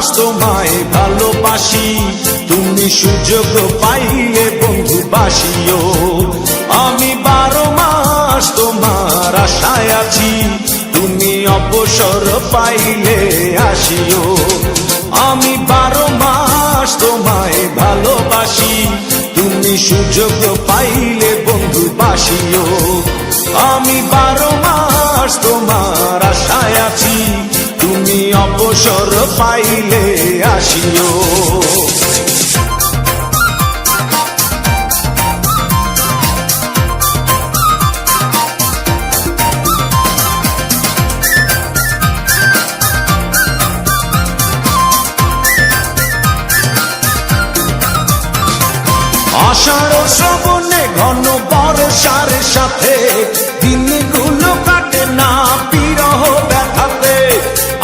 মাস তোমায় ভালোবাসি, তুমি সুযোগ পাইলে বন্ধু বাসিও। আমি 12 মাস তোমার আশায় আছি, তুমি অবসর পাইলে আসিও। আমি 12 মাস তোমায় ভালোবাসি, তুমি সুযোগ পাইলে বন্ধু বাসিও। আমি 12 মাস তোমার আশায় আছি, তুমি অবসর পাইলে আসিও। আষাঢ় শ্রাবণে ঘন বর্ষার সাথে দিনগুলো কাটে না বিরহ ব্যথাতে।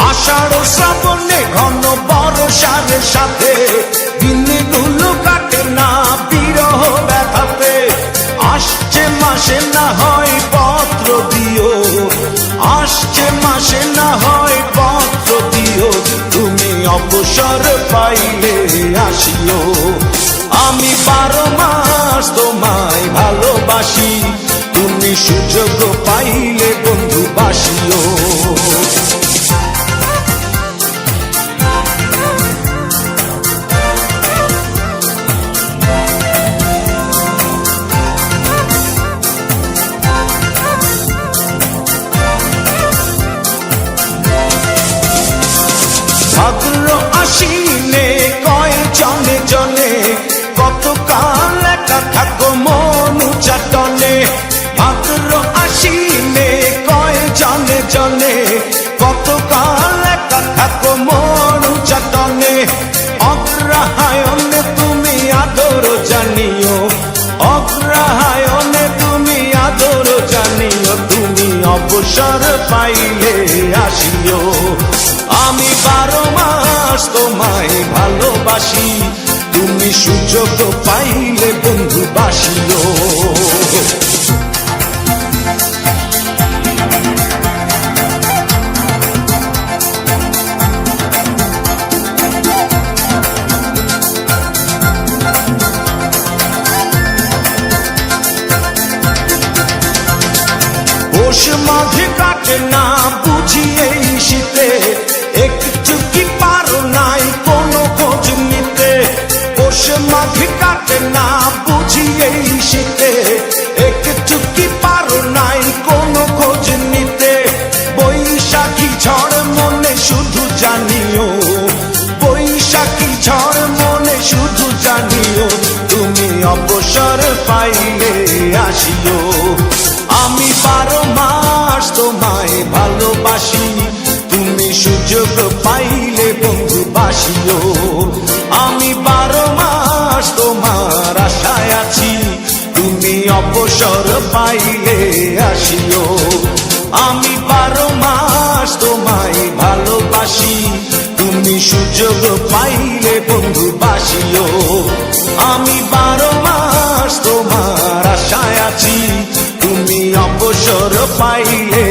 আষাঢ় শ্রাবণে ঘন বর্ষার সাথে দিনগুলো কাটে না বিরহ ব্যথাতে। আসছে মাসে না হয় পত্র দিও, আসছে মাসে না হয় পত্র দিও, তুমি অবসর পাইলে আসিও। আমি 12 মাস তোমায় ভালোবাসি, তুমি সুযোগ পাইলে বন্ধু বাসিও। ভাদ্র আশ্বিনে কয় জনে জনে, কতকাল একা থাকো মন চাটনে। ভাদ্র আশ্বিনে কয় জনে জনে, কতকাল একা থাকো মন চাটনে। অগ্রহায়ণে তুমি আদর জানিও, অগ্রহায়ণে তুমি আদর জানিও, তুমি অবসর পাইলে আসিও। আমি 12 মাস তোমায় ভালোবাসি, তুমি সুযোগ পাইলে বন্ধু বাসিও। পৌষ মাঘে কাটে না বুঝি এই শীতে, একটু কি পারো নাই কোনো খোঁজ নিতে। পৌষ মাঘে কাটে না বুঝি এই শীতে, একটু কি পারো নাই কোনো খোঁজ নিতে। বৈশাখী ঝড় মনে শুধু জানিও, বৈশাখী ঝড় মনে শুধু জানিও, তুমি অবসর পাইলে আসিও। আমি 12 মাস তোমায় ভালোবাসি, তুমি সুযোগ পাইলে বন্ধু বাসিও। আমি 12 মাস তোমার আশায় আছি, তুমি অবসর পাইলে আসিও। আমি 12 মাস তোমায় ভালোবাসি, তুমি সুযোগ পাইলে বন্ধু বাসিও। আমি 12 মাস তোমার আশায় আছি, তুমি অবসর পাইলে